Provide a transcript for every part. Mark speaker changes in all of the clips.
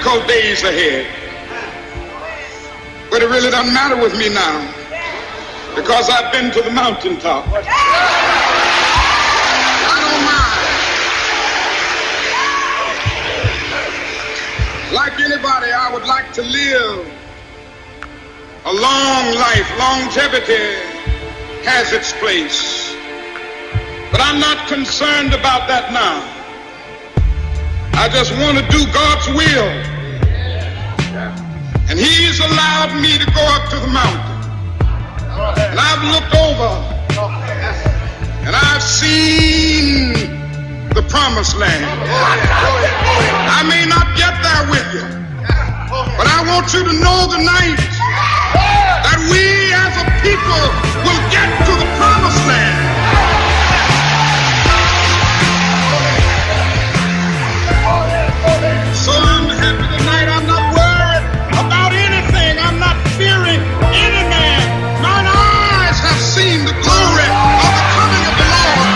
Speaker 1: difficult days ahead. But it really doesn't matter with me now because I've been to the mountaintop. I don't mind. Like anybody, I would like to live a long life. Longevity has its place. But I'm not concerned about that now. I just want to do God's will. And He's allowed me to go up to the mountain. And I've looked over and I've seen the promised land. I may not get there with you, but I want you to know tonight that we as a people will get to the promised land. So I'm happy tonight. I'm not worried about anything. I'm not fearing any man. Mine eyes have seen the glory of the coming of the Lord.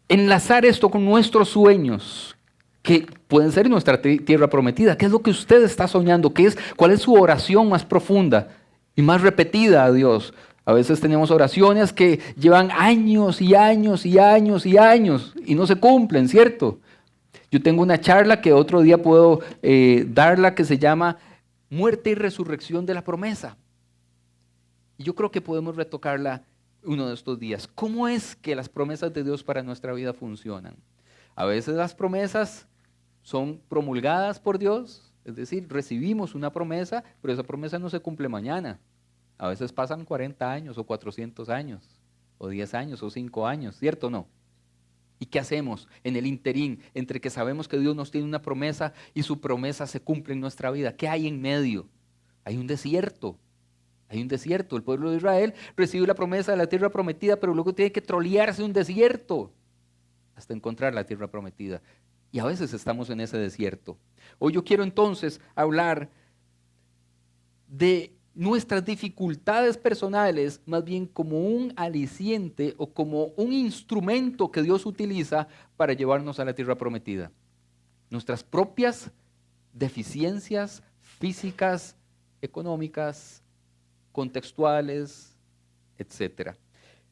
Speaker 2: Enlazar esto con nuestros sueños, que pueden ser nuestra tierra prometida. ¿Qué es lo que usted está soñando? ¿Cuál es su oración más profunda y más repetida a Dios? A veces tenemos oraciones que llevan años y años y años y años y no se cumplen, ¿cierto? Yo tengo una charla que otro día puedo darla que se llama Muerte y Resurrección de la Promesa. Y yo creo que podemos retocarla uno de estos días. ¿Cómo es que las promesas de Dios para nuestra vida funcionan? A veces las promesas son promulgadas por Dios, es decir, recibimos una promesa, pero esa promesa no se cumple mañana. A veces pasan 40 años o 400 años, o 10 años o 5 años, ¿cierto o no? ¿Y qué hacemos en el interín entre que sabemos que Dios nos tiene una promesa y su promesa se cumple en nuestra vida? ¿Qué hay en medio? Hay un desierto. Hay un desierto. El pueblo de Israel recibe la promesa de la tierra prometida, pero luego tiene que trolearse un desierto hasta encontrar la tierra prometida. Y a veces estamos en ese desierto. Hoy yo quiero entonces hablar de nuestras dificultades personales, más bien como un aliciente o como un instrumento que Dios utiliza para llevarnos a la tierra prometida. Nuestras propias deficiencias físicas, económicas, contextuales, etc.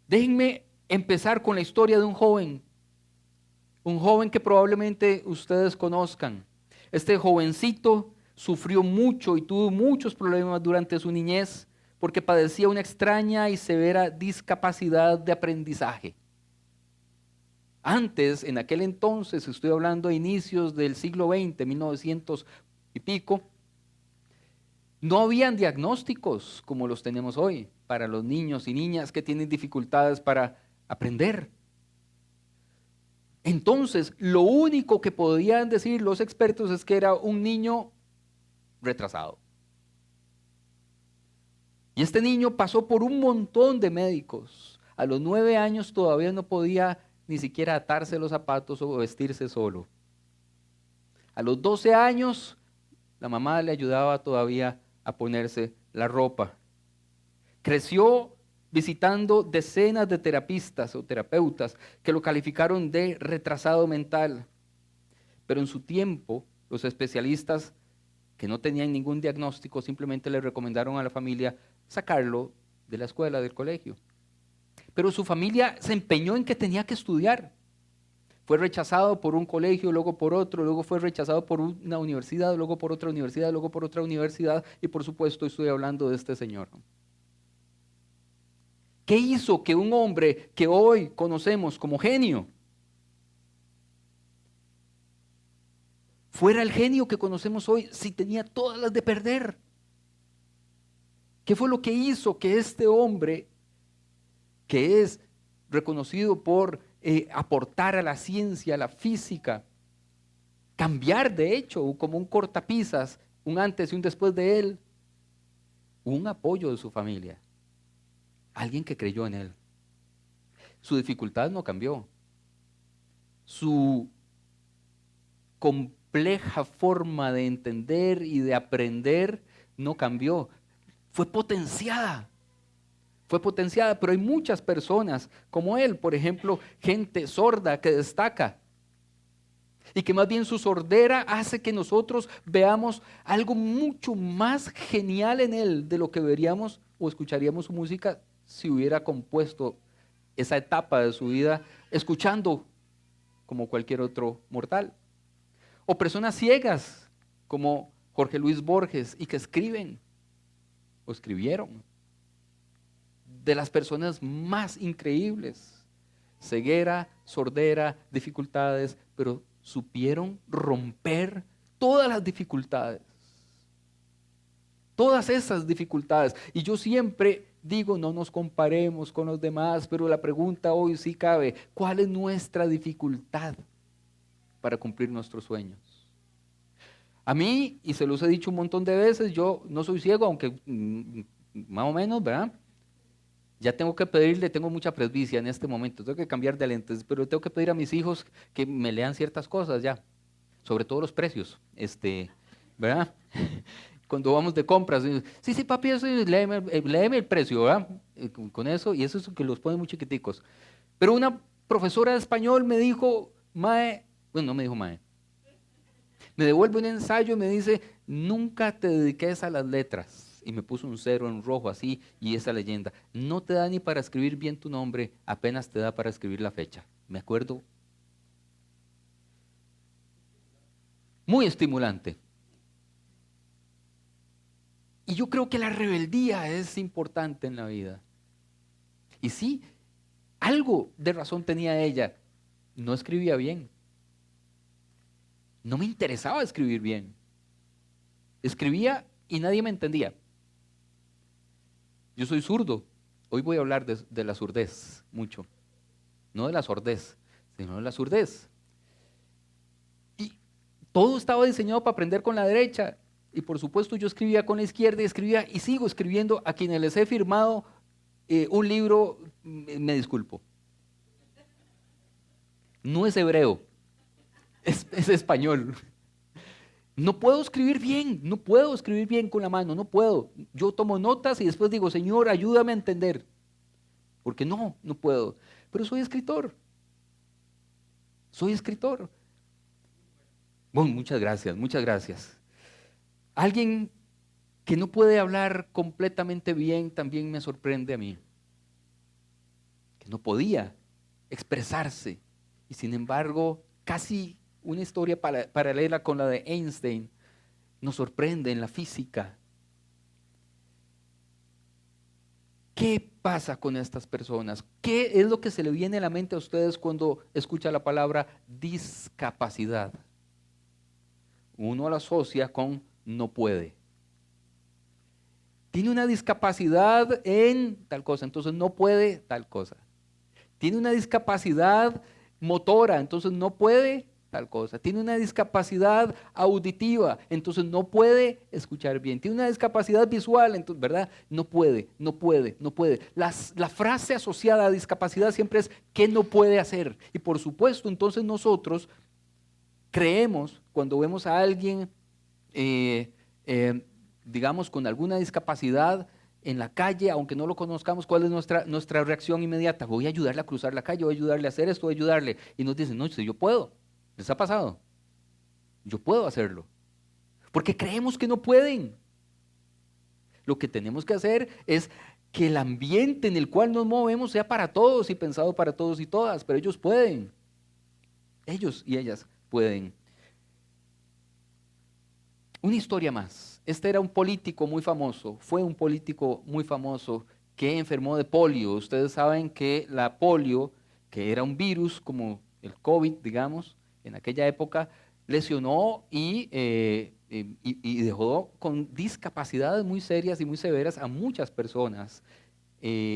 Speaker 2: Déjenme empezar con la historia de un joven que probablemente ustedes conozcan. Este jovencito sufrió mucho y tuvo muchos problemas durante su niñez porque padecía una extraña y severa discapacidad de aprendizaje. Antes, en aquel entonces, estoy hablando a inicios del siglo XX, 1900 y pico, no habían diagnósticos como los tenemos hoy para los niños y niñas que tienen dificultades para aprender. Entonces, lo único que podían decir los expertos es que era un niño retrasado. Y este niño pasó por un montón de médicos. A los 9 años todavía no podía ni siquiera atarse los zapatos o vestirse solo. A los 12 años, la mamá le ayudaba todavía a ponerse la ropa. Creció visitando decenas de terapistas o terapeutas que lo calificaron de retrasado mental. Pero en su tiempo, los especialistas que no tenían ningún diagnóstico simplemente le recomendaron a la familia sacarlo de la escuela, del colegio. Pero su familia se empeñó en que tenía que estudiar. Fue rechazado por un colegio, luego por otro, luego fue rechazado por una universidad, luego por otra universidad, luego por otra universidad y por supuesto estoy hablando de este señor. ¿Qué hizo que un hombre que hoy conocemos como genio fuera el genio que conocemos hoy si tenía todas las de perder? ¿Qué fue lo que hizo que este hombre, que es reconocido por aportar a la ciencia, a la física, cambiar de hecho como un cortapisas, un antes y un después de él, un apoyo de su familia, alguien que creyó en él? Su dificultad no cambió, su compleja forma de entender y de aprender no cambió, fue potenciada. Fue potenciada, pero hay muchas personas como él, por ejemplo, gente sorda que destaca y que más bien su sordera hace que nosotros veamos algo mucho más genial en él de lo que veríamos o escucharíamos su música si hubiera compuesto esa etapa de su vida escuchando como cualquier otro mortal. O personas ciegas como Jorge Luis Borges y que escriben o escribieron. De las personas más increíbles, ceguera, sordera, dificultades, pero supieron romper todas las dificultades, todas esas dificultades. Y yo siempre digo, no nos comparemos con los demás, pero la pregunta hoy sí cabe, ¿cuál es nuestra dificultad para cumplir nuestros sueños? A mí, y se los he dicho un montón de veces, yo no soy ciego, aunque más o menos, ¿verdad? Ya tengo que pedirle, tengo mucha presbicia en este momento, tengo que cambiar de lentes, pero tengo que pedir a mis hijos que me lean ciertas cosas ya, sobre todo los precios, ¿verdad? Cuando vamos de compras, sí, papi, léeme el precio, ¿verdad? Con eso, y eso es que los pone muy chiquiticos. Pero una profesora de español me dijo, mae, bueno, no me dijo mae, me devuelve un ensayo y me dice, nunca te dediques a las letras. Y me puso un 0 en rojo así y esa leyenda. No te da ni para escribir bien tu nombre, apenas te da para escribir la fecha. Me acuerdo. Muy estimulante. Y yo creo que la rebeldía es importante en la vida. Y sí, algo de razón tenía ella. No escribía bien. No me interesaba escribir bien. Escribía y nadie me entendía. Yo soy zurdo. Hoy voy a hablar de la surdez mucho. No de la sordez, sino de la surdez. Y todo estaba diseñado para aprender con la derecha. Y por supuesto yo escribía con la izquierda y escribía y sigo escribiendo. A quienes les he firmado un libro, me disculpo. No es hebreo, es español. No puedo escribir bien con la mano, no puedo. Yo tomo notas y después digo, Señor, ayúdame a entender. Porque no puedo. Pero soy escritor. Bueno, muchas gracias. Alguien que no puede hablar completamente bien también me sorprende a mí. Que no podía expresarse. Y sin embargo, casi una historia paralela con la de Einstein nos sorprende en la física. ¿Qué pasa con estas personas? ¿Qué es lo que se le viene a la mente a ustedes cuando escucha la palabra discapacidad? Uno la asocia con no puede. Tiene una discapacidad en tal cosa, entonces no puede tal cosa. Tiene una discapacidad motora, entonces no puede tal cosa. Tiene una discapacidad auditiva, entonces no puede escuchar bien. Tiene una discapacidad visual, entonces, ¿verdad? No puede. La frase asociada a discapacidad siempre es ¿qué no puede hacer? Y por supuesto, entonces nosotros creemos cuando vemos a alguien, digamos, con alguna discapacidad en la calle, aunque no lo conozcamos, ¿cuál es nuestra reacción inmediata? Voy a ayudarle a cruzar la calle, voy a ayudarle a hacer esto, voy a ayudarle. Y nos dicen, no, si yo puedo. ¿Les ha pasado? Yo puedo hacerlo. Porque creemos que no pueden. Lo que tenemos que hacer es que el ambiente en el cual nos movemos sea para todos y pensado para todos y todas, pero ellos pueden. Ellos y ellas pueden. Una historia más. Este era un político muy famoso, fue un político muy famoso que enfermó de polio. Ustedes saben que la polio, que era un virus como el COVID, digamos, en aquella época, lesionó y dejó con discapacidades muy serias y muy severas a muchas personas,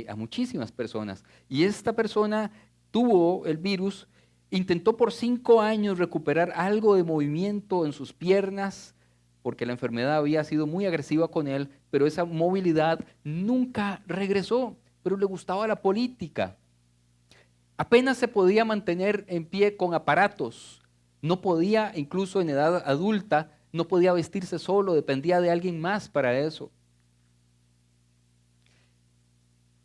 Speaker 2: a muchísimas personas. Y esta persona tuvo el virus, intentó por 5 años recuperar algo de movimiento en sus piernas, porque la enfermedad había sido muy agresiva con él, pero esa movilidad nunca regresó, pero le gustaba la política. Apenas se podía mantener en pie con aparatos. No podía, incluso en edad adulta, no podía vestirse solo, dependía de alguien más para eso.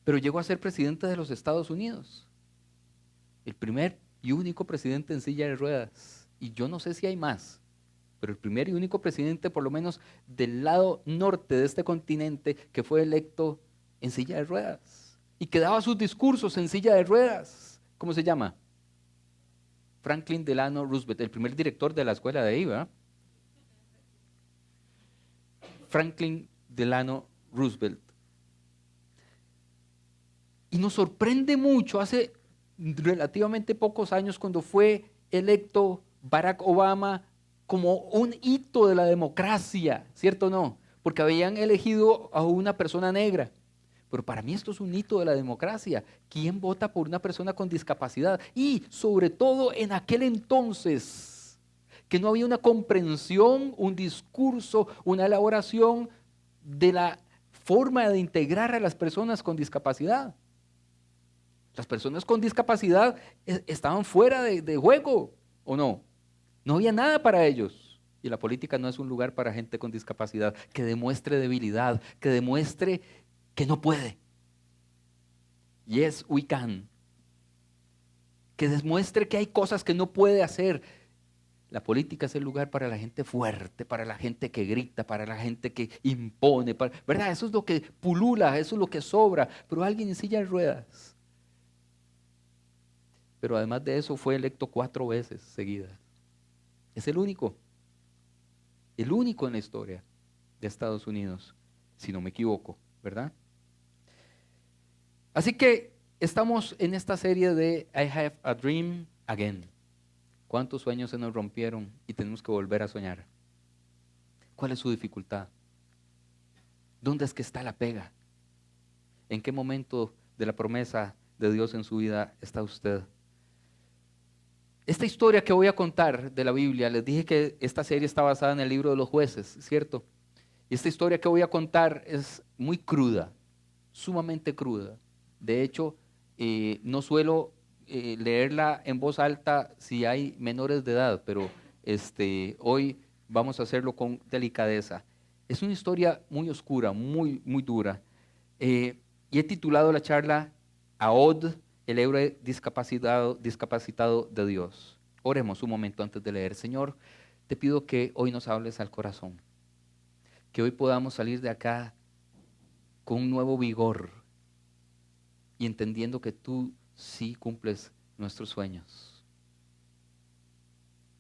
Speaker 2: Pero llegó a ser presidente de los Estados Unidos. El primer y único presidente en silla de ruedas. Y yo no sé si hay más, pero el primer y único presidente, por lo menos del lado norte de este continente, que fue electo en silla de ruedas. Y que daba sus discursos en silla de ruedas. ¿Cómo se llama? Franklin Delano Roosevelt, el primer director de la escuela de ahí, ¿verdad? Franklin Delano Roosevelt. Y nos sorprende mucho, hace relativamente pocos años, cuando fue electo Barack Obama como un hito de la democracia, ¿cierto o no? Porque habían elegido a una persona negra. Pero para mí esto es un hito de la democracia. ¿Quién vota por una persona con discapacidad? Y sobre todo en aquel entonces, que no había una comprensión, un discurso, una elaboración de la forma de integrar a las personas con discapacidad. Las personas con discapacidad estaban fuera de juego, ¿o no? No había nada para ellos. Y la política no es un lugar para gente con discapacidad que demuestre debilidad, que demuestre que no puede. Yes, we can. Que demuestre que hay cosas que no puede hacer. La política es el lugar para la gente fuerte, para la gente que grita, para la gente que impone, ¿verdad? Eso es lo que pulula, eso es lo que sobra. Pero alguien en silla de ruedas. Pero además de eso fue electo 4 veces seguidas. Es el único en la historia de Estados Unidos, si no me equivoco, ¿verdad? Así que estamos en esta serie de I Have a Dream Again. ¿Cuántos sueños se nos rompieron y tenemos que volver a soñar? ¿Cuál es su dificultad? ¿Dónde es que está la pega? ¿En qué momento de la promesa de Dios en su vida está usted? Esta historia que voy a contar de la Biblia, les dije que esta serie está basada en el libro de los jueces, ¿cierto? Y esta historia que voy a contar es muy cruda, sumamente cruda. De hecho, no suelo leerla en voz alta si hay menores de edad, pero hoy vamos a hacerlo con delicadeza. Es una historia muy oscura, muy, muy dura. Y he titulado la charla Ahod, el héroe discapacitado de Dios. Oremos un momento antes de leer. Señor, te pido que hoy nos hables al corazón. Que hoy podamos salir de acá con un nuevo vigor y entendiendo que tú sí cumples nuestros sueños.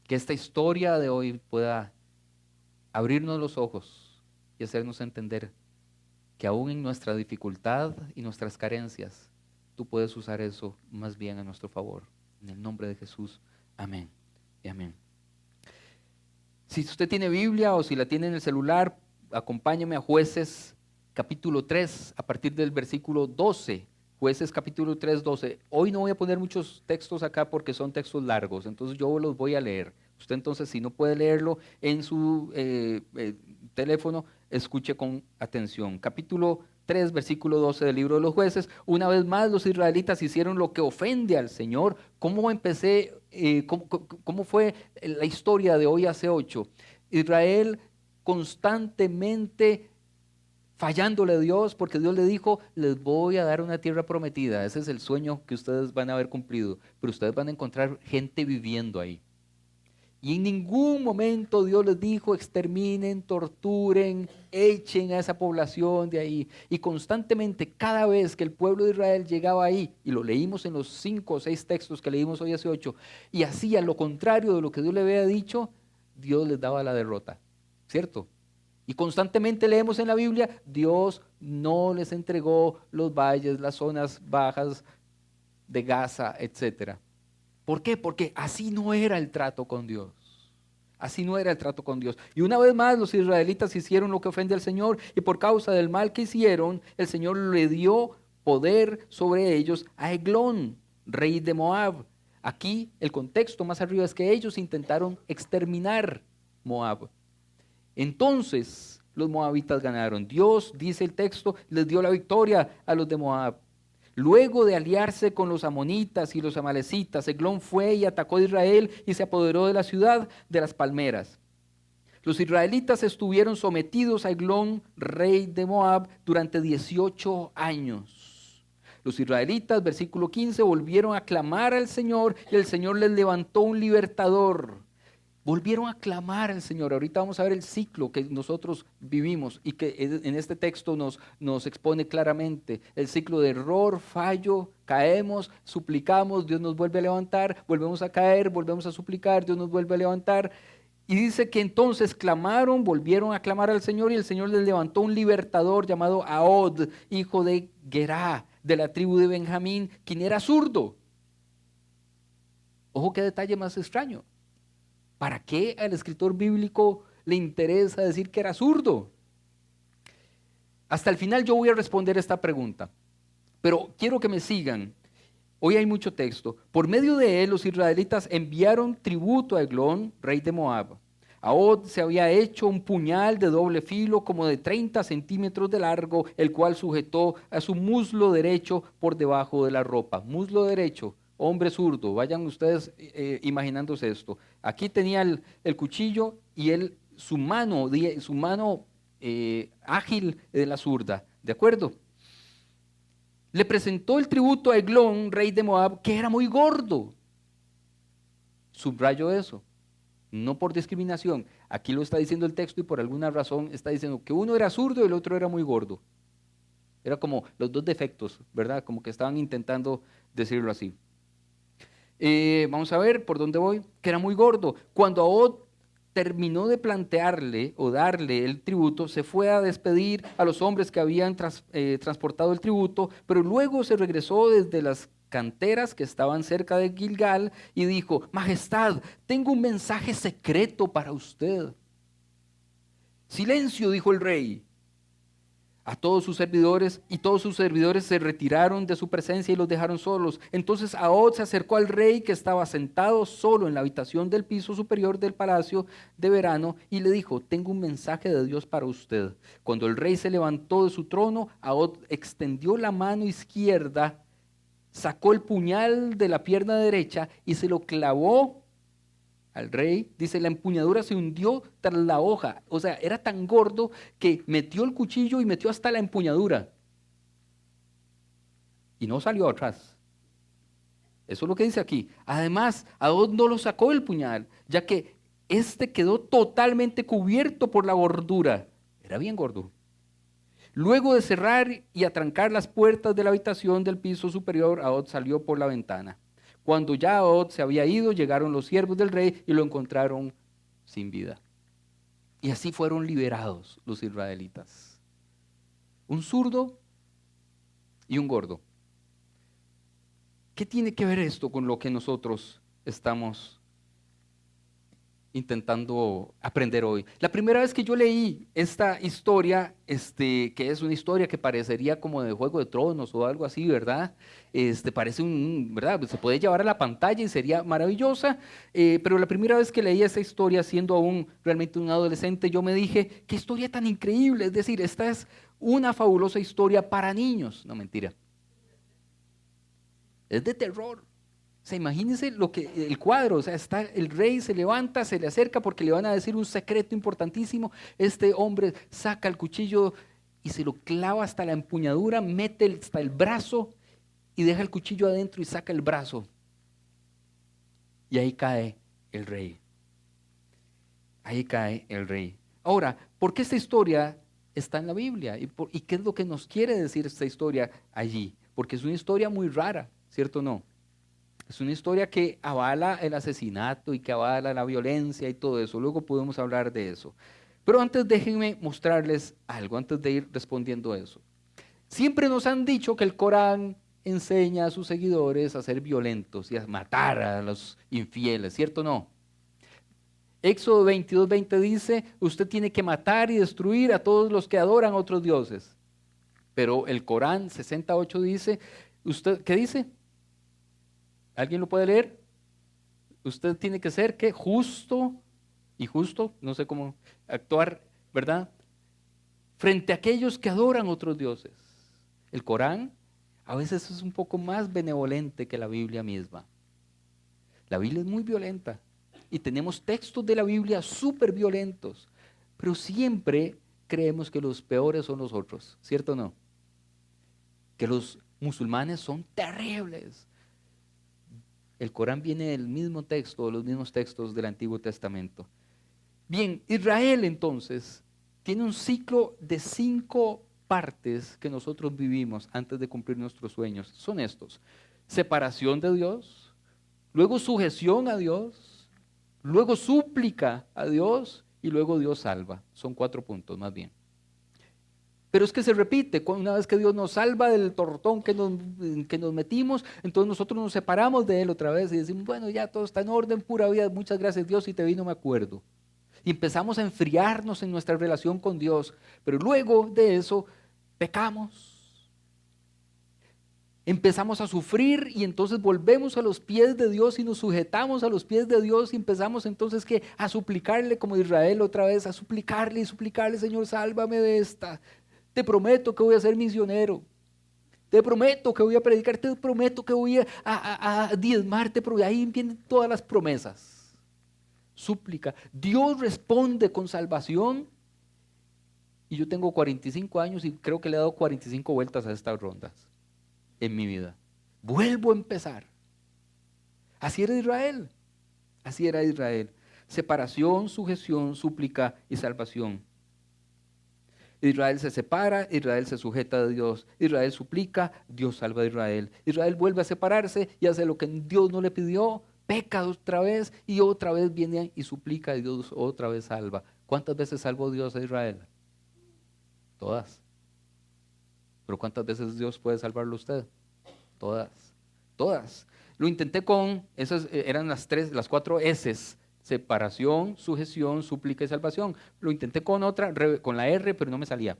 Speaker 2: Que esta historia de hoy pueda abrirnos los ojos y hacernos entender que aún en nuestra dificultad y nuestras carencias, tú puedes usar eso más bien a nuestro favor. En el nombre de Jesús, amén y amén. Si usted tiene Biblia o si la tiene en el celular, acompáñeme a Jueces capítulo 3, a partir del versículo 12. Jueces capítulo 3, 12. Hoy no voy a poner muchos textos acá porque son textos largos, entonces yo los voy a leer. Usted entonces, si no puede leerlo en su teléfono, escuche con atención. Capítulo 3, versículo 12 del libro de los Jueces. Una vez más los israelitas hicieron lo que ofende al Señor. ¿Cómo fue la historia de hoy hace 8? Israel constantemente fallándole a Dios, porque Dios le dijo, les voy a dar una tierra prometida. Ese es el sueño que ustedes van a haber cumplido, pero ustedes van a encontrar gente viviendo ahí. Y en ningún momento Dios les dijo, exterminen, torturen, echen a esa población de ahí. Y constantemente, cada vez que el pueblo de Israel llegaba ahí, y lo leímos en los 5 o 6 textos que leímos hoy hace 8, y hacía lo contrario de lo que Dios le había dicho, Dios les daba la derrota, ¿cierto? Y constantemente leemos en la Biblia, Dios no les entregó los valles, las zonas bajas de Gaza, etc. ¿Por qué? Porque así no era el trato con Dios. Así no era el trato con Dios. Y una vez más los israelitas hicieron lo que ofende al Señor y por causa del mal que hicieron, el Señor le dio poder sobre ellos a Eglón, rey de Moab. Aquí el contexto más arriba es que ellos intentaron exterminar Moab. Entonces los moabitas ganaron. Dios, dice el texto, les dio la victoria a los de Moab. Luego de aliarse con los amonitas y los amalecitas, Eglón fue y atacó a Israel y se apoderó de la ciudad de las palmeras. Los israelitas estuvieron sometidos a Eglón, rey de Moab, durante 18 años. Los israelitas, versículo 15, volvieron a clamar al Señor y el Señor les levantó un libertador. Volvieron a clamar al Señor. Ahorita vamos a ver el ciclo que nosotros vivimos y que en este texto nos expone claramente. El ciclo de error, fallo, caemos, suplicamos, Dios nos vuelve a levantar, volvemos a caer, volvemos a suplicar, Dios nos vuelve a levantar. Y dice que entonces clamaron, volvieron a clamar al Señor y el Señor les levantó un libertador llamado Ahod, hijo de Gerá, de la tribu de Benjamín, quien era zurdo. Ojo, qué detalle más extraño. ¿Para qué al escritor bíblico le interesa decir que era zurdo? Hasta el final yo voy a responder esta pregunta, pero quiero que me sigan. Hoy hay mucho texto. Por medio de él los israelitas enviaron tributo a Eglón, rey de Moab. Ahod se había hecho un puñal de doble filo como de 30 centímetros de largo, el cual sujetó a su muslo derecho por debajo de la ropa. Muslo derecho. Hombre zurdo, vayan ustedes imaginándose esto. Aquí tenía el cuchillo y su mano ágil de la zurda, ¿de acuerdo? Le presentó el tributo a Eglón, rey de Moab, que era muy gordo. Subrayo eso, no por discriminación. Aquí lo está diciendo el texto y por alguna razón está diciendo que uno era zurdo y el otro era muy gordo. Era como los dos defectos, ¿verdad? Como que estaban intentando decirlo así. Vamos a ver por dónde voy, que era muy gordo. Cuando Ahod terminó de plantearle o darle el tributo, se fue a despedir a los hombres que habían transportado el tributo, pero luego se regresó desde las canteras que estaban cerca de Gilgal y dijo: Majestad, tengo un mensaje secreto para usted. Silencio, dijo el rey. A todos sus servidores, y todos sus servidores se retiraron de su presencia y los dejaron solos. Entonces Ahod se acercó al rey, que estaba sentado solo en la habitación del piso superior del palacio de verano, y le dijo: tengo un mensaje de Dios para usted. Cuando el rey se levantó de su trono, Ahod extendió la mano izquierda, sacó el puñal de la pierna derecha y se lo clavó al rey. Dice, la empuñadura se hundió tras la hoja. O sea, era tan gordo que metió el cuchillo y metió hasta la empuñadura. Y no salió atrás. Eso es lo que dice aquí. Además, Ahod no lo sacó el puñal, ya que este quedó totalmente cubierto por la gordura. Era bien gordo. Luego de cerrar y atrancar las puertas de la habitación del piso superior, Ahod salió por la ventana. Cuando ya Ahod se había ido, llegaron los siervos del rey y lo encontraron sin vida. Y así fueron liberados los israelitas. Un zurdo y un gordo. ¿Qué tiene que ver esto con lo que nosotros estamos intentando aprender hoy? La primera vez que yo leí esta historia, que es una historia que parecería como de Juego de Tronos o algo así, ¿verdad? Parece ¿verdad? Se puede llevar a la pantalla y sería maravillosa, pero la primera vez que leí esta historia, siendo aún realmente un adolescente, yo me dije, qué historia tan increíble, es decir, esta es una fabulosa historia para niños. No, mentira. Es de terror. O sea, imagínense el cuadro, o sea, está el rey, se levanta, se le acerca porque le van a decir un secreto importantísimo. Este hombre saca el cuchillo y se lo clava hasta la empuñadura, mete hasta el brazo y deja el cuchillo adentro y saca el brazo. Y ahí cae el rey. Ahí cae el rey. Ahora, ¿por qué esta historia está en la Biblia? ¿Y qué es lo que nos quiere decir esta historia allí? Porque es una historia muy rara, ¿cierto o no? Es una historia que avala el asesinato y que avala la violencia y todo eso. Luego podemos hablar de eso. Pero antes déjenme mostrarles algo, antes de ir respondiendo eso. Siempre nos han dicho que el Corán enseña a sus seguidores a ser violentos y a matar a los infieles, ¿cierto o no? Éxodo 22:20 dice, usted tiene que matar y destruir a todos los que adoran a otros dioses. Pero el Corán 68 dice, ¿qué dice? ¿Alguien lo puede leer? Usted tiene que ser, ¿qué? Justo, no sé cómo actuar, ¿verdad? Frente a aquellos que adoran otros dioses. El Corán a veces es un poco más benevolente que la Biblia misma. La Biblia es muy violenta y tenemos textos de la Biblia súper violentos, pero siempre creemos que los peores son los otros, ¿cierto o no? Que los musulmanes son terribles. El Corán viene del mismo texto, de los mismos textos del Antiguo Testamento. Bien, Israel entonces tiene un ciclo de 5 partes que nosotros vivimos antes de cumplir nuestros sueños. Son estos: separación de Dios, luego sujeción a Dios, luego súplica a Dios y luego Dios salva. Son 4 puntos más bien. Pero es que se repite, una vez que Dios nos salva del tortón que nos metimos, entonces nosotros nos separamos de Él otra vez y decimos, bueno, ya todo está en orden, pura vida, muchas gracias Dios, si te vi no me acuerdo. Y empezamos a enfriarnos en nuestra relación con Dios, pero luego de eso pecamos. Empezamos a sufrir y entonces volvemos a los pies de Dios y nos sujetamos a los pies de Dios y empezamos entonces a suplicarle como Israel otra vez, a suplicarle y suplicarle, Señor, sálvame de esta. Te prometo que voy a ser misionero. Te prometo que voy a predicar. Te prometo que voy a diezmarte. Pero ahí vienen todas las promesas. Súplica. Dios responde con salvación. Y yo tengo 45 años y creo que le he dado 45 vueltas a estas rondas en mi vida. Vuelvo a empezar. Así era Israel. Así era Israel. Separación, sujeción, súplica y salvación. Israel se separa, Israel se sujeta a Dios, Israel suplica, Dios salva a Israel. Israel vuelve a separarse y hace lo que Dios no le pidió, peca otra vez y otra vez viene y suplica y Dios otra vez salva. ¿Cuántas veces salvó Dios a Israel? Todas. ¿Pero cuántas veces Dios puede salvarlo a usted? Todas. Todas. Lo intenté con, esas eran las 4 S's. Separación, sujeción, súplica y salvación. Lo intenté con otra, con la R, pero no me salía.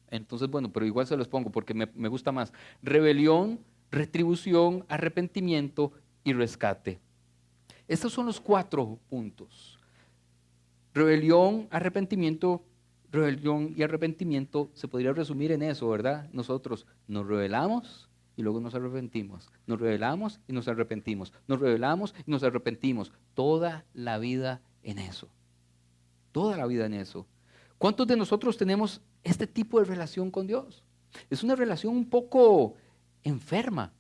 Speaker 2: Entonces, bueno, pero igual se los pongo porque me gusta más. Rebelión, retribución, arrepentimiento y rescate. Estos son los 4 puntos. Rebelión y arrepentimiento se podría resumir en eso, ¿verdad? Nosotros nos rebelamos y luego nos arrepentimos. Nos rebelamos y nos arrepentimos. Nos rebelamos y nos arrepentimos. Toda la vida en eso. Toda la vida en eso. ¿Cuántos de nosotros tenemos este tipo de relación con Dios? Es una relación un poco enferma,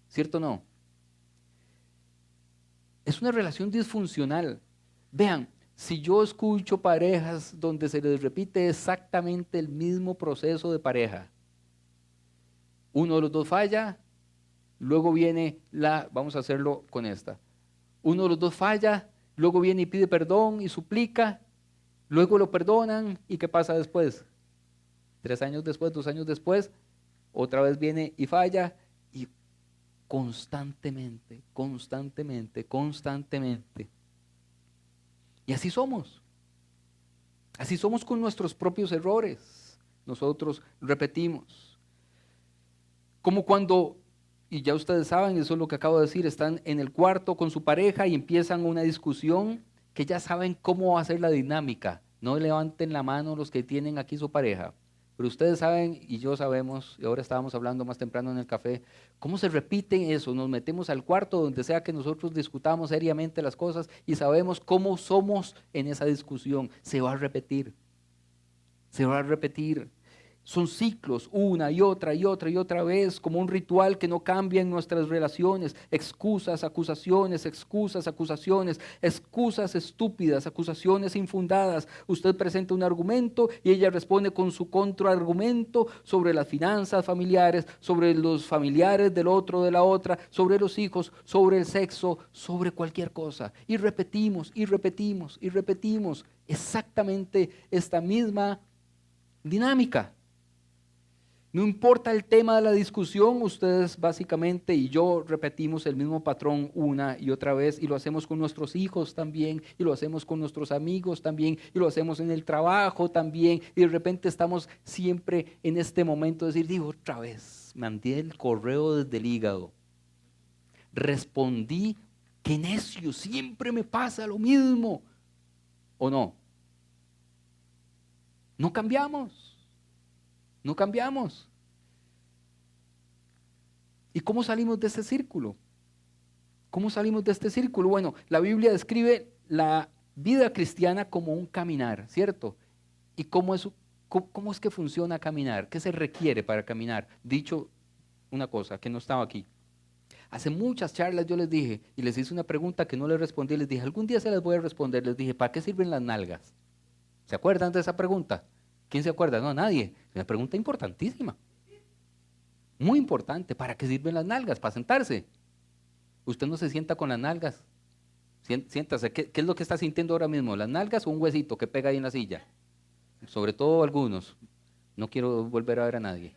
Speaker 2: ¿cierto o no? Es una relación disfuncional. Vean, si yo escucho parejas donde se les repite exactamente el mismo proceso de pareja, uno de los dos falla, luego viene vamos a hacerlo con esta. Uno de los dos falla, luego viene y pide perdón y suplica, luego lo perdonan y ¿qué pasa después? 3 años después, 2 años después, otra vez viene y falla y constantemente. Y así somos. Así somos con nuestros propios errores. Nosotros repetimos. Como cuando, y ya ustedes saben, eso es lo que acabo de decir, están en el cuarto con su pareja y empiezan una discusión que ya saben cómo va a ser la dinámica. No levanten la mano los que tienen aquí su pareja. Pero ustedes saben y yo sabemos, y ahora estábamos hablando más temprano en el café, cómo se repite eso. Nos metemos al cuarto donde sea que nosotros discutamos seriamente las cosas y sabemos cómo somos en esa discusión. Se va a repetir. Se va a repetir. Son ciclos, una y otra vez, como un ritual que no cambia en nuestras relaciones. Excusas, acusaciones, excusas estúpidas, acusaciones infundadas. Usted presenta un argumento y ella responde con su contraargumento sobre las finanzas familiares, sobre los familiares del otro, de la otra, sobre los hijos, sobre el sexo, sobre cualquier cosa. Y repetimos exactamente esta misma dinámica. No importa el tema de la discusión, ustedes básicamente y yo repetimos el mismo patrón una y otra vez y lo hacemos con nuestros hijos también y lo hacemos con nuestros amigos también y lo hacemos en el trabajo también y de repente estamos siempre en este momento de decir, digo otra vez, mandé el correo desde el hígado, respondí, qué necio, siempre me pasa lo mismo, ¿o no? No cambiamos. ¿Y cómo salimos de este círculo? ¿Cómo salimos de este círculo? Bueno, la Biblia describe la vida cristiana como un caminar, ¿cierto? ¿Y cómo es que funciona caminar? ¿Qué se requiere para caminar? Dicho una cosa que no estaba aquí. Hace muchas charlas yo les dije y les hice una pregunta que no les respondí. Les dije, algún día se las voy a responder. Les dije, ¿para qué sirven las nalgas? ¿Se acuerdan de esa pregunta? ¿Quién se acuerda? No, nadie. Es una pregunta importantísima. Muy importante. ¿Para qué sirven las nalgas? Para sentarse. Usted no se sienta con las nalgas. Siéntase. ¿Qué es lo que está sintiendo ahora mismo? ¿Las nalgas o un huesito que pega ahí en la silla? Sobre todo algunos. No quiero volver a ver a nadie.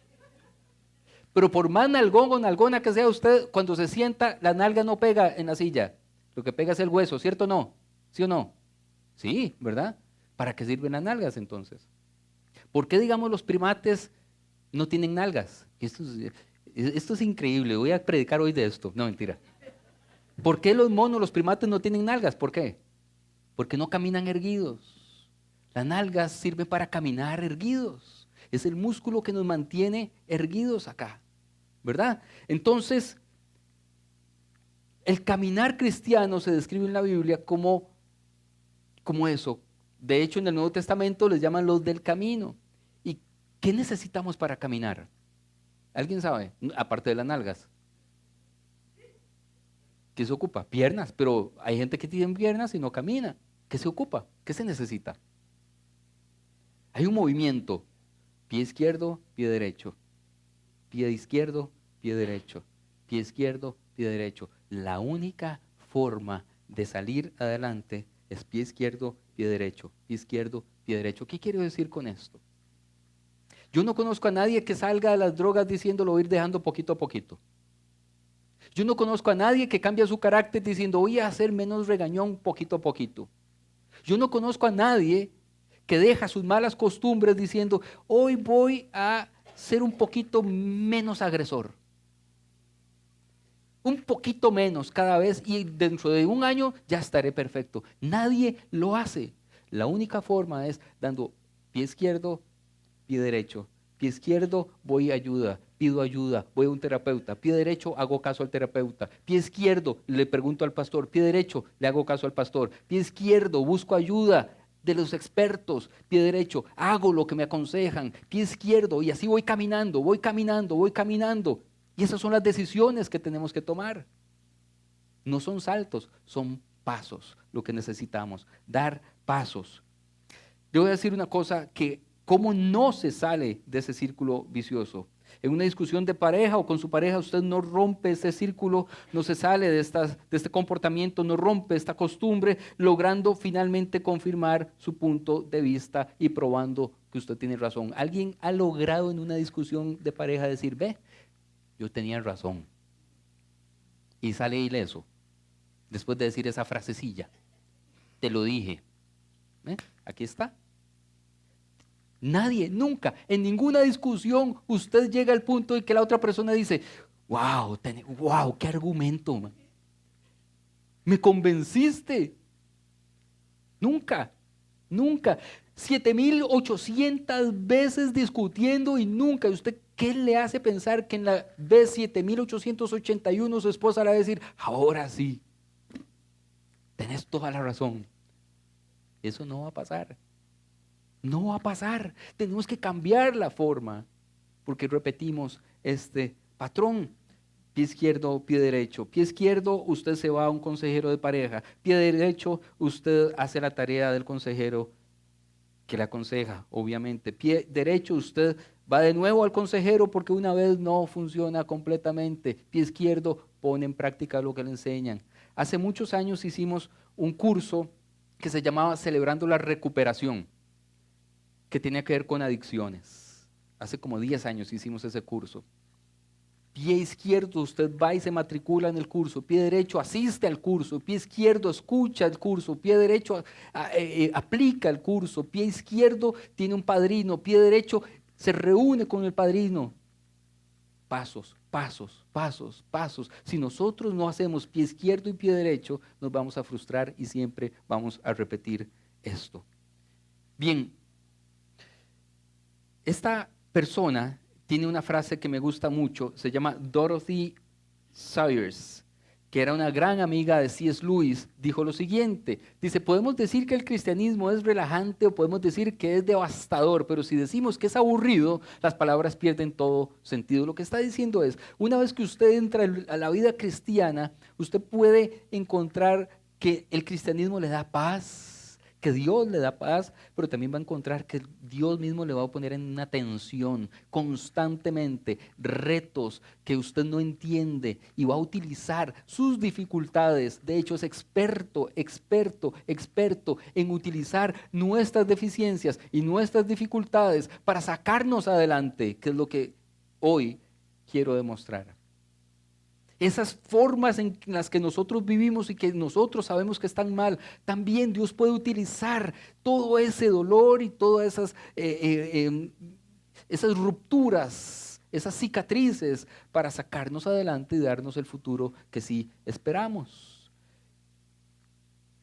Speaker 2: Pero por más nalgón o nalgona que sea usted, cuando se sienta, la nalga no pega en la silla. Lo que pega es el hueso, ¿cierto o no? ¿Sí o no? Sí, ¿verdad? ¿Para qué sirven las nalgas entonces? ¿Por qué, digamos, los primates no tienen nalgas? Esto es increíble, voy a predicar hoy de esto. No, mentira. ¿Por qué los monos, los primates no tienen nalgas? ¿Por qué? Porque no caminan erguidos. Las nalgas sirven para caminar erguidos. Es el músculo que nos mantiene erguidos acá, ¿verdad? Entonces, el caminar cristiano se describe en la Biblia como eso. De hecho, en el Nuevo Testamento les llaman los del camino. ¿Y qué necesitamos para caminar? ¿Alguien sabe? Aparte de las nalgas. ¿Qué se ocupa? Piernas, pero hay gente que tiene piernas y no camina. ¿Qué se ocupa? ¿Qué se necesita? Hay un movimiento. Pie izquierdo, pie derecho. Pie izquierdo, pie derecho. Pie izquierdo, pie derecho. La única forma de salir adelante es pie izquierdo, pie derecho. Pie izquierdo, pie derecho. ¿Qué quiero decir con esto? Yo no conozco a nadie que salga de las drogas diciéndolo ir dejando poquito a poquito. Yo no conozco a nadie que cambie su carácter diciendo voy a ser menos regañón poquito a poquito. Yo no conozco a nadie que deja sus malas costumbres diciendo hoy voy a ser un poquito menos agresor. Un poquito menos cada vez y dentro de un año ya estaré perfecto. Nadie lo hace. La única forma es dando pie izquierdo, pie derecho. Pie izquierdo, voy a ayuda, pido ayuda, voy a un terapeuta. Pie derecho, hago caso al terapeuta. Pie izquierdo, le pregunto al pastor. Pie derecho, le hago caso al pastor. Pie izquierdo, busco ayuda de los expertos. Pie derecho, hago lo que me aconsejan. Pie izquierdo, y así voy caminando, voy caminando, voy caminando. Y esas son las decisiones que tenemos que tomar. No son saltos, son pasos lo que necesitamos, dar pasos. Yo voy a decir una cosa que ¿cómo no se sale de ese círculo vicioso? En una discusión de pareja o con su pareja, usted no rompe ese círculo, no se sale de este comportamiento, no rompe esta costumbre, logrando finalmente confirmar su punto de vista y probando que usted tiene razón. ¿Alguien ha logrado en una discusión de pareja decir, ve, yo tenía razón? Y sale ileso, después de decir esa frasecilla, te lo dije. Aquí está. Nadie, nunca, en ninguna discusión usted llega al punto en que la otra persona dice, wow, qué argumento, man. Me convenciste. Nunca, nunca. 7,800 veces discutiendo y nunca. ¿Usted qué le hace pensar que en la vez 7,881 su esposa le va a decir, ahora sí, tenés toda la razón? Eso no va a pasar. No va a pasar. Tenemos que cambiar la forma porque repetimos este patrón. Pie izquierdo, pie derecho. Pie izquierdo, usted se va a un consejero de pareja. Pie derecho, usted hace la tarea del consejero que le aconseja, obviamente. Pie derecho, usted va de nuevo al consejero porque una vez no funciona completamente. Pie izquierdo, pone en práctica lo que le enseñan. Hace muchos años hicimos un curso que se llamaba Celebrando la Recuperación, que tenía que ver con adicciones. Hace como 10 años hicimos ese curso. Pie izquierdo, usted va y se matricula en el curso. Pie derecho, asiste al curso. Pie izquierdo, escucha el curso. Pie derecho, aplica el curso. Pie izquierdo, tiene un padrino. Pie derecho, se reúne con el padrino. Pasos, pasos, pasos, pasos. Si nosotros no hacemos pie izquierdo y pie derecho, nos vamos a frustrar y siempre vamos a repetir esto. Bien. Esta persona tiene una frase que me gusta mucho, se llama Dorothy Sawyers, que era una gran amiga de C.S. Lewis, dijo lo siguiente. Dice, podemos decir que el cristianismo es relajante o podemos decir que es devastador, pero si decimos que es aburrido, las palabras pierden todo sentido. Lo que está diciendo es, una vez que usted entra a la vida cristiana, usted puede encontrar que el cristianismo le da paz, que Dios le da paz, pero también va a encontrar que Dios mismo le va a poner en una tensión constantemente, retos que usted no entiende y va a utilizar sus dificultades. De hecho, es experto en utilizar nuestras deficiencias y nuestras dificultades para sacarnos adelante, que es lo que hoy quiero demostrar. Esas formas en las que nosotros vivimos y que nosotros sabemos que están mal, también Dios puede utilizar todo ese dolor y todas esas rupturas, esas cicatrices para sacarnos adelante y darnos el futuro que sí esperamos.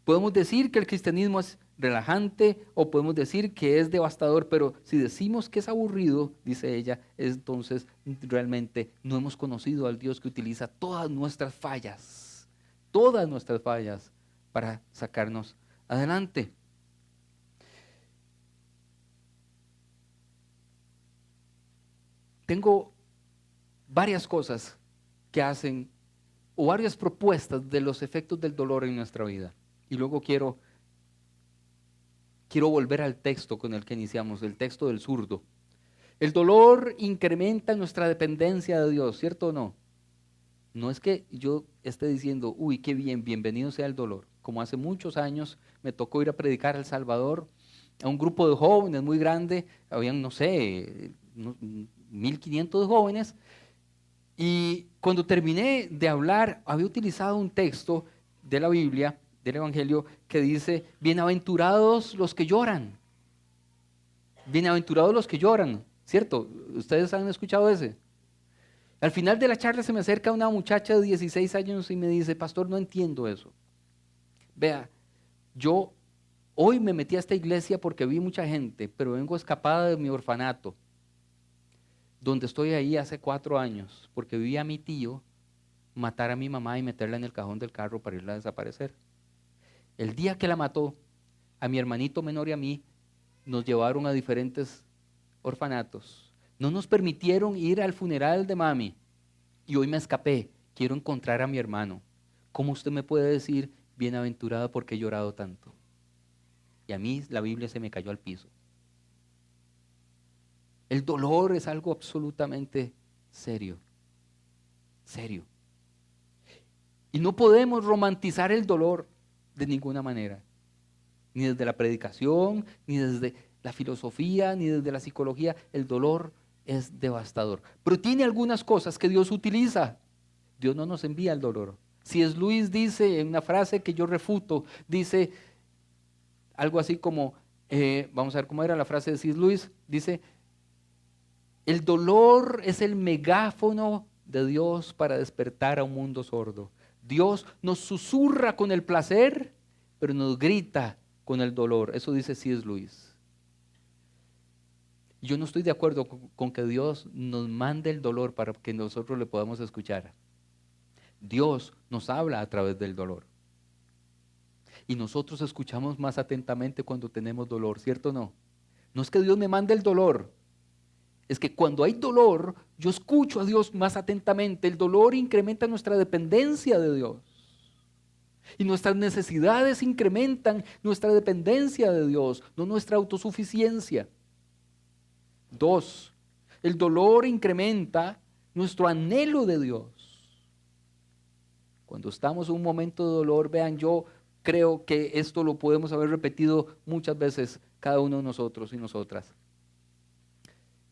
Speaker 2: Podemos decir que el cristianismo es relajante o podemos decir que es devastador, pero si decimos que es aburrido, dice ella, entonces realmente no hemos conocido al Dios que utiliza todas nuestras fallas para sacarnos adelante. Tengo varias cosas que hacen, o varias propuestas de los efectos del dolor en nuestra vida. Y luego quiero volver al texto con el que iniciamos, el texto del zurdo. El dolor incrementa nuestra dependencia de Dios, ¿cierto o no? No es que yo esté diciendo, uy, qué bien, bienvenido sea el dolor. Como hace muchos años me tocó ir a predicar a El Salvador a un grupo de jóvenes muy grande, habían, no sé, 1,500 jóvenes, y cuando terminé de hablar, había utilizado un texto de la Biblia, del Evangelio, que dice, bienaventurados los que lloran. Bienaventurados los que lloran, ¿cierto? ¿Ustedes han escuchado ese? Al final de la charla se me acerca una muchacha de 16 años y me dice, pastor, no entiendo eso. Vea, yo hoy me metí a esta iglesia porque vi mucha gente, pero vengo escapada de mi orfanato, donde estoy ahí hace 4 años, porque vi a mi tío matar a mi mamá y meterla en el cajón del carro para irla a desaparecer. El día que la mató, a mi hermanito menor y a mí, nos llevaron a diferentes orfanatos. No nos permitieron ir al funeral de mami. Y hoy me escapé. Quiero encontrar a mi hermano. ¿Cómo usted me puede decir, bienaventurado, porque he llorado tanto? Y a mí la Biblia se me cayó al piso. El dolor es algo absolutamente serio. Serio. Y no podemos romantizar el dolor de ninguna manera. Ni desde la predicación, ni desde la filosofía, ni desde la psicología. El dolor es devastador. Pero tiene algunas cosas que Dios utiliza. Dios no nos envía el dolor. C.S. Lewis dice, en una frase que yo refuto, dice algo así como, vamos a ver cómo era la frase de C.S. Lewis, dice, el dolor es el megáfono de Dios para despertar a un mundo sordo. Dios nos susurra con el placer, pero nos grita con el dolor. Eso dice C.S. Lewis. Yo no estoy de acuerdo con que Dios nos mande el dolor para que nosotros le podamos escuchar. Dios nos habla a través del dolor. Y nosotros escuchamos más atentamente cuando tenemos dolor, ¿cierto o no? No es que Dios me mande el dolor. Es que cuando hay dolor, yo escucho a Dios más atentamente. El dolor incrementa nuestra dependencia de Dios. Y nuestras necesidades incrementan nuestra dependencia de Dios, no nuestra autosuficiencia. 2, el dolor incrementa nuestro anhelo de Dios. Cuando estamos en un momento de dolor, vean, yo creo que esto lo podemos haber repetido muchas veces cada uno de nosotros y nosotras.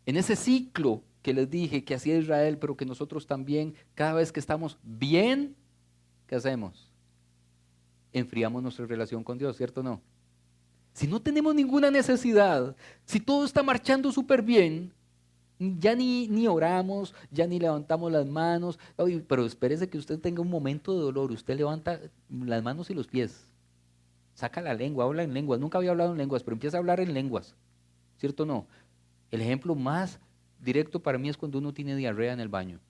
Speaker 2: En ese ciclo que les dije que hacía Israel, pero que nosotros también, cada vez que estamos bien, ¿qué hacemos? Enfriamos nuestra relación con Dios, ¿cierto o no? Si no tenemos ninguna necesidad, si todo está marchando súper bien, ya ni oramos, ya ni levantamos las manos. Oye, pero espérese que usted tenga un momento de dolor, usted levanta las manos y los pies, saca la lengua, habla en lenguas. Nunca había hablado en lenguas, pero empieza a hablar en lenguas, ¿cierto o no? El ejemplo más directo para mí es cuando uno tiene diarrea en el baño.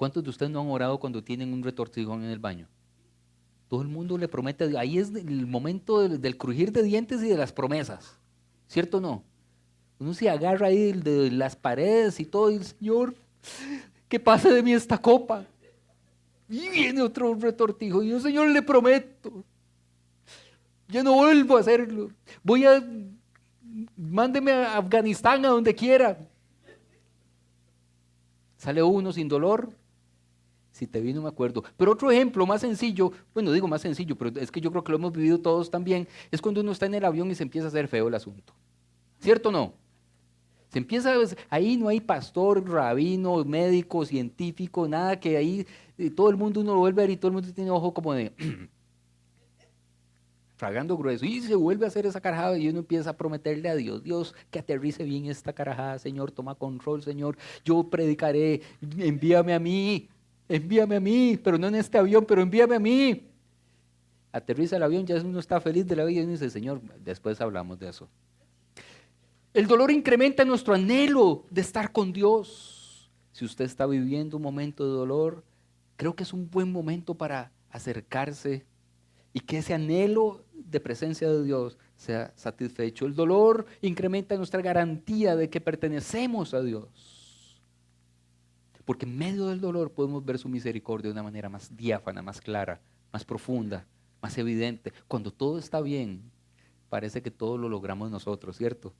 Speaker 2: ¿Cuántos de ustedes no han orado cuando tienen un retorcijón en el baño? Todo el mundo le promete a Dios. Ahí es el momento del crujir de dientes y de las promesas. ¿Cierto o no? Uno se agarra ahí de las paredes y todo, y el Señor, que pase de mí esta copa. Y viene otro retortijo, y yo, Señor, le prometo, yo no vuelvo a hacerlo. Mándeme a Afganistán, a donde quiera. Sale uno sin dolor. Si te vi, no me acuerdo. Pero otro ejemplo más sencillo, bueno, digo más sencillo, pero es que yo creo que lo hemos vivido todos también, es cuando uno está en el avión y se empieza a hacer feo el asunto. ¿Cierto o no? Se empieza, ahí no hay pastor, rabino, médico, científico, nada, que ahí todo el mundo uno lo vuelve a ver y todo el mundo tiene ojo como de fragando grueso, y se vuelve a hacer esa carajada y uno empieza a prometerle a Dios, Dios, que aterrice bien esta carajada, Señor, toma control, Señor, yo predicaré, envíame a mí, pero no en este avión, pero envíame a mí. Aterriza el avión, ya uno está feliz de la vida y uno dice, Señor, después hablamos de eso. El dolor incrementa nuestro anhelo de estar con Dios. Si usted está viviendo un momento de dolor, creo que es un buen momento para acercarse y que ese anhelo de presencia de Dios sea satisfecho. El dolor incrementa nuestra garantía de que pertenecemos a Dios. Porque en medio del dolor podemos ver su misericordia de una manera más diáfana, más clara, más profunda, más evidente. Cuando todo está bien, parece que todo lo logramos nosotros, ¿cierto?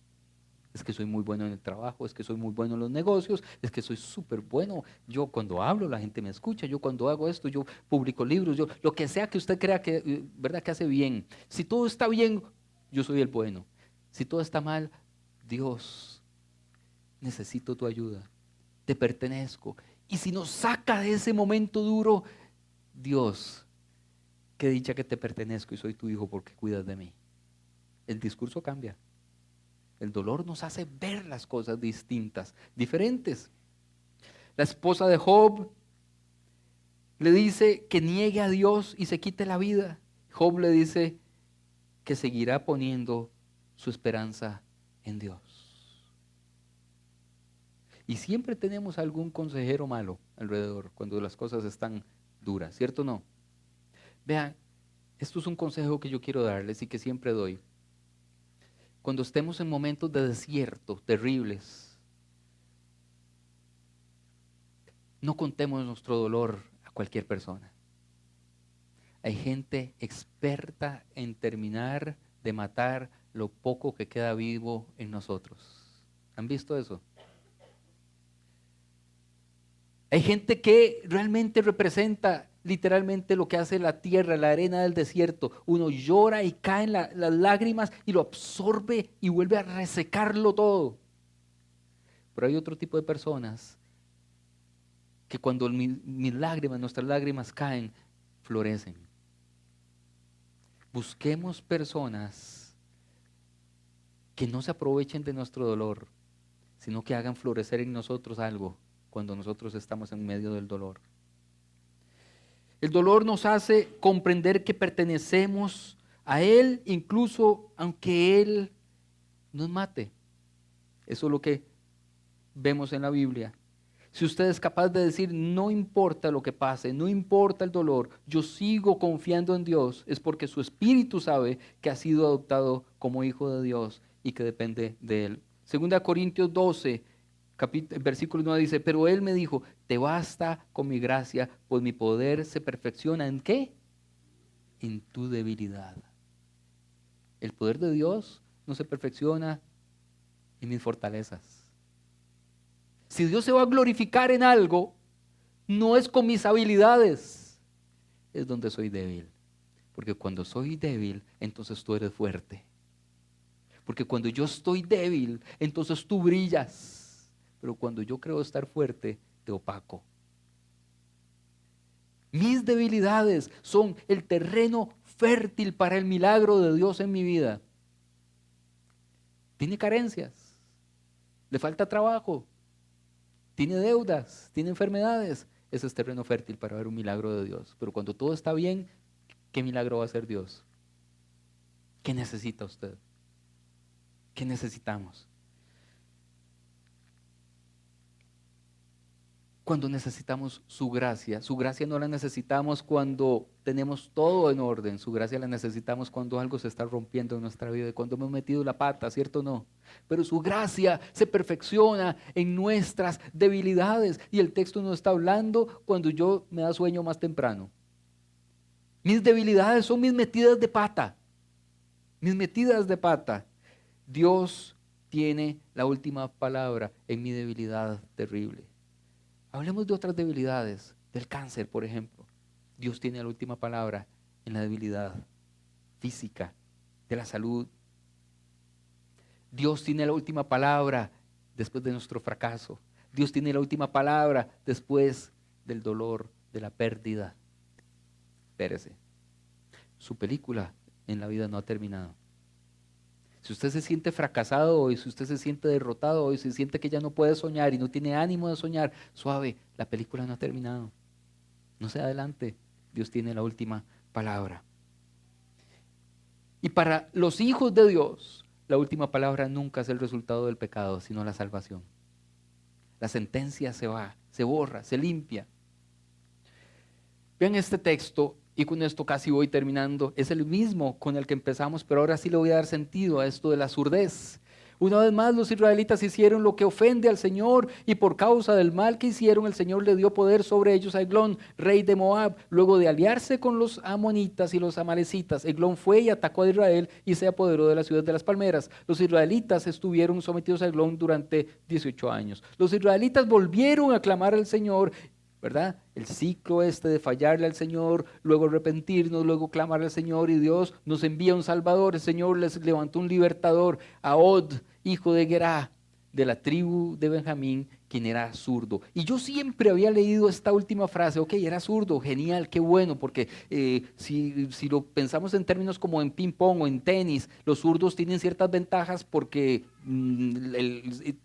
Speaker 2: Es que soy muy bueno en el trabajo, es que soy muy bueno en los negocios, es que soy súper bueno. Yo cuando hablo la gente me escucha, yo cuando hago esto, yo publico libros, yo lo que sea que usted crea que, ¿verdad? Que hace bien. Si todo está bien, yo soy el bueno. Si todo está mal, Dios, necesito tu ayuda, te pertenezco. Y si nos saca de ese momento duro, Dios, qué dicha que te pertenezco y soy tu hijo porque cuidas de mí. El discurso cambia. El dolor nos hace ver las cosas distintas, diferentes. La esposa de Job le dice que niegue a Dios y se quite la vida. Job le dice que seguirá poniendo su esperanza en Dios. Y siempre tenemos algún consejero malo alrededor cuando las cosas están duras, ¿cierto o no? Vean, esto es un consejo que yo quiero darles y que siempre doy. Cuando estemos en momentos de desierto terribles, no contemos nuestro dolor a cualquier persona. Hay gente experta en terminar de matar lo poco que queda vivo en nosotros. ¿Han visto eso? Hay gente que realmente representa literalmente lo que hace la tierra, la arena del desierto. Uno llora y caen las lágrimas y lo absorbe y vuelve a resecarlo todo. Pero hay otro tipo de personas que cuando mis lágrimas, nuestras lágrimas caen, florecen. Busquemos personas que no se aprovechen de nuestro dolor, sino que hagan florecer en nosotros algo cuando nosotros estamos en medio del dolor. El dolor nos hace comprender que pertenecemos a Él, incluso aunque Él nos mate. Eso es lo que vemos en la Biblia. Si usted es capaz de decir, no importa lo que pase, no importa el dolor, yo sigo confiando en Dios, es porque su espíritu sabe que ha sido adoptado como hijo de Dios y que depende de Él. 2 Corintios 12, versículo 9 dice, pero Él me dijo, te basta con mi gracia, pues mi poder se perfecciona ¿en qué? En tu debilidad. El poder de Dios no se perfecciona en mis fortalezas. Si Dios se va a glorificar en algo, no es con mis habilidades, es donde soy débil. Porque cuando soy débil, entonces tú eres fuerte. Porque cuando yo estoy débil, entonces tú brillas. Pero cuando yo creo estar fuerte, te opaco. Mis debilidades son el terreno fértil para el milagro de Dios en mi vida. Tiene carencias, le falta trabajo, tiene deudas, tiene enfermedades. Ese es terreno fértil para ver un milagro de Dios. Pero cuando todo está bien, ¿qué milagro va a hacer Dios? ¿Qué necesita usted? ¿Qué necesitamos? cuando necesitamos su gracia. Su gracia no la necesitamos cuando tenemos todo en orden. Su gracia la necesitamos cuando algo se está rompiendo en nuestra vida, cuando hemos metido la pata, ¿cierto o no? Pero su gracia se perfecciona en nuestras debilidades. Y el texto nos está hablando cuando yo me da sueño más temprano. Mis debilidades son mis metidas de pata. Mis metidas de pata. Dios tiene la última palabra en mi debilidad terrible. Hablemos de otras debilidades, del cáncer, por ejemplo. Dios tiene la última palabra en la debilidad física, de la salud. Dios tiene la última palabra después de nuestro fracaso. Dios tiene la última palabra después del dolor, de la pérdida. Espérese, su película en la vida no ha terminado. Si usted se siente fracasado hoy, si usted se siente derrotado hoy, si siente que ya no puede soñar y no tiene ánimo de soñar, suave, la película no ha terminado. No se adelante, Dios tiene la última palabra. Y para los hijos de Dios, la última palabra nunca es el resultado del pecado, sino la salvación. La sentencia se va, se borra, se limpia. Vean este texto. Y con esto casi voy terminando. Es el mismo con el que empezamos, pero ahora sí le voy a dar sentido a esto de la surdez. Una vez más los israelitas hicieron lo que ofende al Señor y por causa del mal que hicieron el Señor le dio poder sobre ellos a Eglón, rey de Moab. Luego de aliarse con los amonitas y los amalecitas, Eglón fue y atacó a Israel y se apoderó de la ciudad de las palmeras. Los israelitas estuvieron sometidos a Eglón durante 18 años. Los israelitas volvieron a clamar al Señor, ¿verdad? El ciclo de fallarle al Señor, luego arrepentirnos, luego clamar al Señor y Dios nos envía un Salvador. El Señor les levantó un libertador, a Od, hijo de Gerá, de la tribu de Benjamín, quien era zurdo. Y yo siempre había leído esta última frase, ok, era zurdo, genial, qué bueno, porque si lo pensamos en términos como en ping pong o en tenis, los zurdos tienen ciertas ventajas porque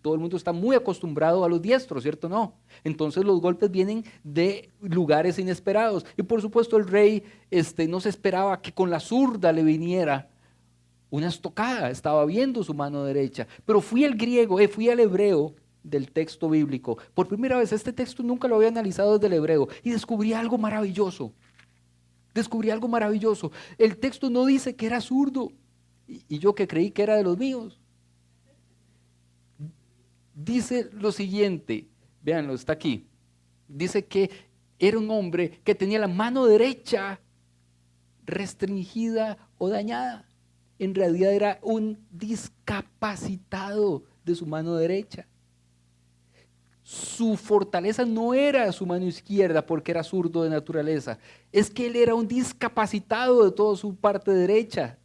Speaker 2: todo el mundo está muy acostumbrado a los diestros, ¿cierto? No. Entonces los golpes vienen de lugares inesperados. Y por supuesto el rey no se esperaba que con la zurda le viniera una estocada, estaba viendo su mano derecha. Pero fui al hebreo del texto bíblico. Por primera vez, este texto nunca lo había analizado desde el hebreo y descubrí algo maravilloso. El texto no dice que era zurdo y yo que creí que era de los míos. Dice lo siguiente, véanlo, está aquí. Dice que era un hombre que tenía la mano derecha restringida o dañada. En realidad era un discapacitado de su mano derecha. Su fortaleza no era su mano izquierda porque era zurdo de naturaleza. Es que él era un discapacitado de toda su parte derecha.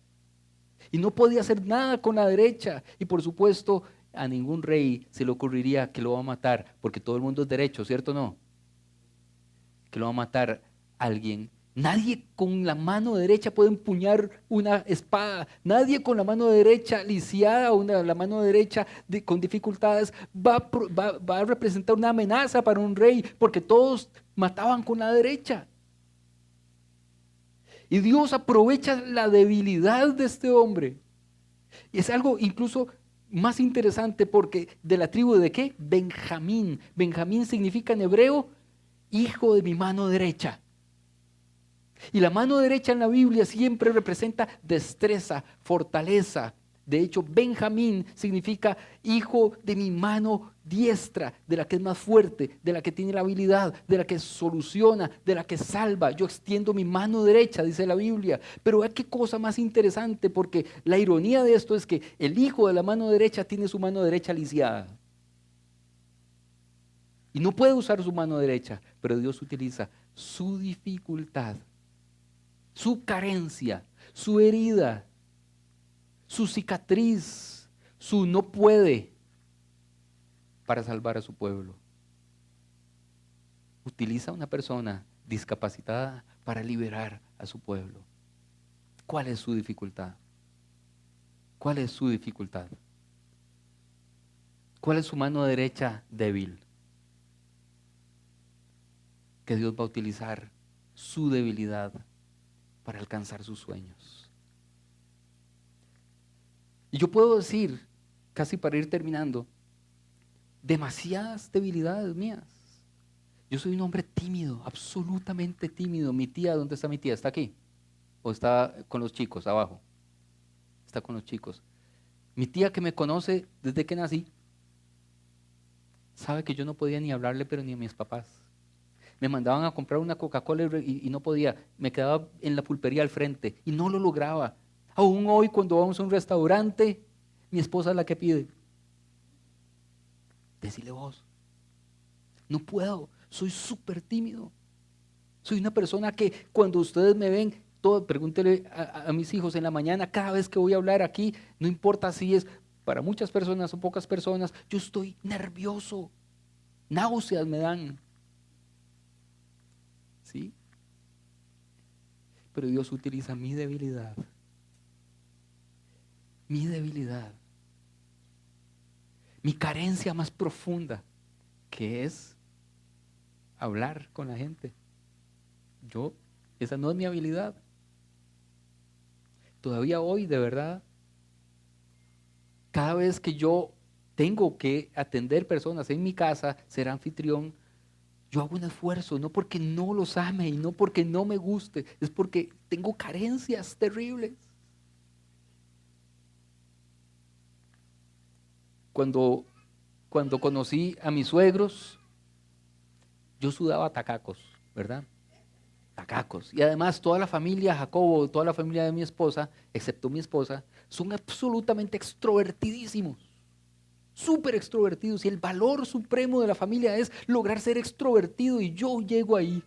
Speaker 2: Y no podía hacer nada con la derecha. Y por supuesto, a ningún rey se le ocurriría que lo va a matar, porque todo el mundo es derecho, ¿cierto o no? Que lo va a matar alguien. Nadie con la mano derecha puede empuñar una espada. Nadie con la mano derecha lisiada o la mano derecha con dificultades va a representar una amenaza para un rey, porque todos mataban con la derecha. Y Dios aprovecha la debilidad de este hombre. Y es algo incluso más interesante porque de la tribu de ¿qué? Benjamín. Benjamín significa en hebreo, hijo de mi mano derecha. Y la mano derecha en la Biblia siempre representa destreza, fortaleza. De hecho, Benjamín significa hijo de mi mano diestra, de la que es más fuerte, de la que tiene la habilidad, de la que soluciona, de la que salva. Yo extiendo mi mano derecha, dice la Biblia. Pero vea qué cosa más interesante, porque la ironía de esto es que el hijo de la mano derecha tiene su mano derecha lisiada. Y no puede usar su mano derecha, pero Dios utiliza su dificultad, su carencia, su herida, su cicatriz, su no puede para salvar a su pueblo. Utiliza a una persona discapacitada para liberar a su pueblo. ¿Cuál es su dificultad? ¿Cuál es su dificultad? ¿Cuál es su mano derecha débil? Que Dios va a utilizar su debilidad para alcanzar sus sueños. Y yo puedo decir, casi para ir terminando, demasiadas debilidades mías. Yo soy un hombre tímido, absolutamente tímido. Mi tía, ¿dónde está mi tía? ¿Está aquí? ¿O está con los chicos abajo? Está con los chicos. Mi tía que me conoce desde que nací, sabe que yo no podía ni hablarle, pero ni a mis papás. Me mandaban a comprar una Coca-Cola y no podía. Me quedaba en la pulpería al frente y no lo lograba. Aún hoy cuando vamos a un restaurante, mi esposa es la que pide. Decile vos. No puedo, soy súper tímido. Soy una persona que cuando ustedes me ven, pregúntele a mis hijos en la mañana, cada vez que voy a hablar aquí, no importa si es para muchas personas o pocas personas, yo estoy nervioso. Náuseas me dan. ¿Sí? Pero Dios utiliza mi debilidad, mi carencia más profunda, que es hablar con la gente. Esa no es mi habilidad. Todavía hoy, de verdad, cada vez que yo tengo que atender personas en mi casa, ser anfitrión, yo hago un esfuerzo, no porque no los ame y no porque no me guste, es porque tengo carencias terribles. Cuando conocí a mis suegros, yo sudaba tacacos, ¿verdad? Tacacos. Y además toda la familia, Jacobo, toda la familia de mi esposa, excepto mi esposa, son absolutamente extrovertidísimos, súper extrovertidos. Y el valor supremo de la familia es lograr ser extrovertido y yo llego ahí.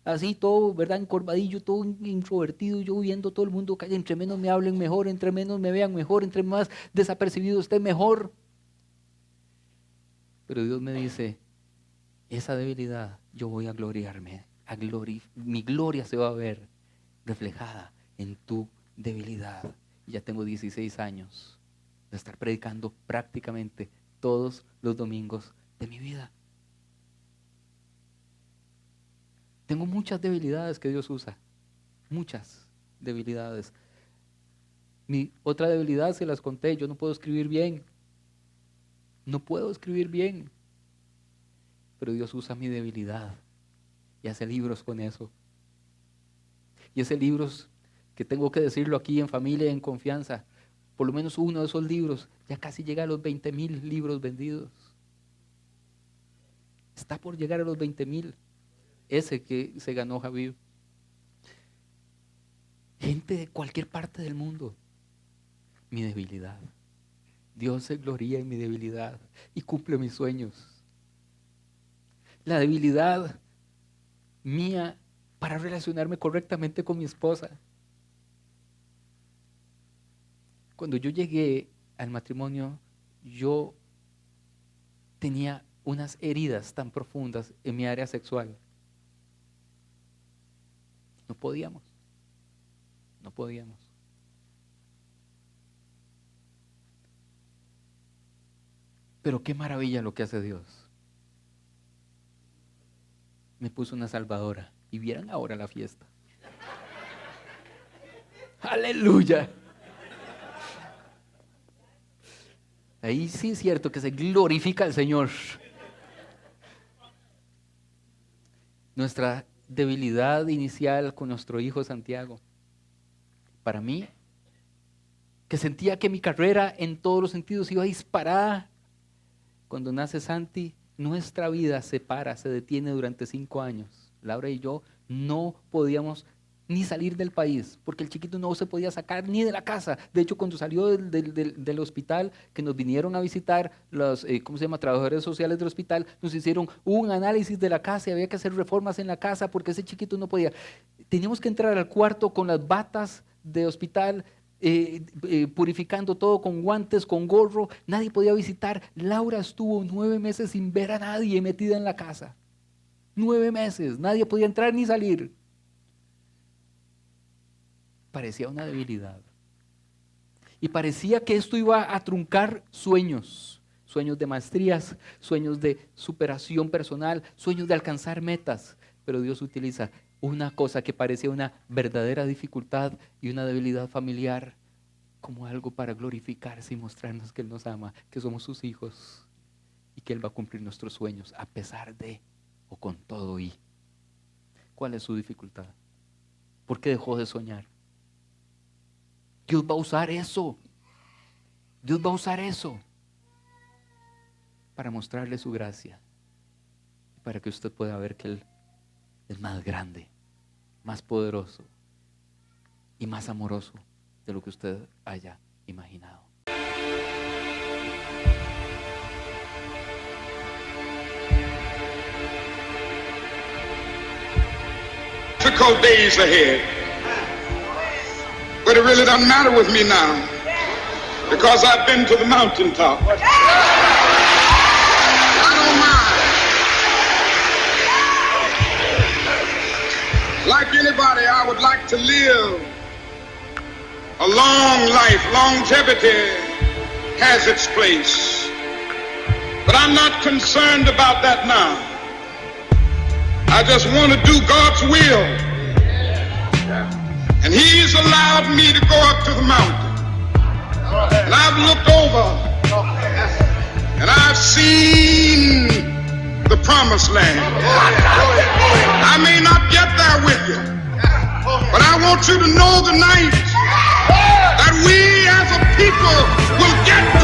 Speaker 2: Así todo, ¿verdad? Encorvadillo, todo introvertido, yo viendo todo el mundo, entre menos me hablen mejor, entre menos me vean mejor, entre más desapercibido esté mejor. Pero Dios me dice, esa debilidad yo voy a gloriarme, mi gloria se va a ver reflejada en tu debilidad. Ya tengo 16 años de estar predicando prácticamente todos los domingos de mi vida. Tengo muchas debilidades que Dios usa, muchas debilidades. Mi otra debilidad se las conté, yo no puedo escribir bien. No puedo escribir bien. Pero Dios usa mi debilidad y hace libros con eso. Y hace libros que tengo que decirlo aquí en familia y en confianza. Por lo menos uno de esos libros ya casi llega a los 20,000 libros vendidos. Está por llegar a los 20,000. Ese que se ganó Javier. Gente de cualquier parte del mundo. Mi debilidad. Dios se gloria en mi debilidad y cumple mis sueños. La debilidad mía para relacionarme correctamente con mi esposa. Cuando yo llegué al matrimonio, yo tenía unas heridas tan profundas en mi área sexual. No podíamos. Pero qué maravilla lo que hace Dios. Me puso una salvadora y vieran ahora la fiesta. Aleluya. Ahí sí es cierto que se glorifica al Señor. Nuestra debilidad inicial con nuestro hijo Santiago. Para mí, que sentía que mi carrera en todos los sentidos iba disparada. Cuando nace Santi, nuestra vida se detiene durante 5 años. Laura y yo no podíamos ni salir del país, porque el chiquito no se podía sacar ni de la casa. De hecho, cuando salió del hospital, que nos vinieron a visitar los, trabajadores sociales del hospital, nos hicieron un análisis de la casa y había que hacer reformas en la casa porque ese chiquito no podía. Teníamos que entrar al cuarto con las batas de hospital, purificando todo con guantes, con gorro. Nadie podía visitar. Laura estuvo 9 meses sin ver a nadie, metida en la casa. 9 meses, nadie podía entrar ni salir. Parecía una debilidad. Y parecía que esto iba a truncar sueños de maestrías, sueños de superación personal, sueños de alcanzar metas. Pero Dios utiliza una cosa que parecía una verdadera dificultad y una debilidad familiar como algo para glorificarse y mostrarnos que Él nos ama, que somos sus hijos y que Él va a cumplir nuestros sueños a pesar de o con todo y. ¿Cuál es su dificultad? ¿Por qué dejó de soñar? Dios va a usar eso. Dios va a usar eso para mostrarle su gracia, para que usted pueda ver que Él es más grande, más poderoso y más amoroso de lo que usted haya imaginado.
Speaker 1: Difficult days ahead, but it really doesn't matter with me now because I've been to the mountaintop. I don't mind. Like anybody, I would like to live a long life. Longevity has its place, but I'm not concerned about that now. I just want to do God's will. And He's allowed me to go up to the mountain. And I've looked over and I've seen the promised land. I may not get there with you, but I want you to know tonight that we as a people will get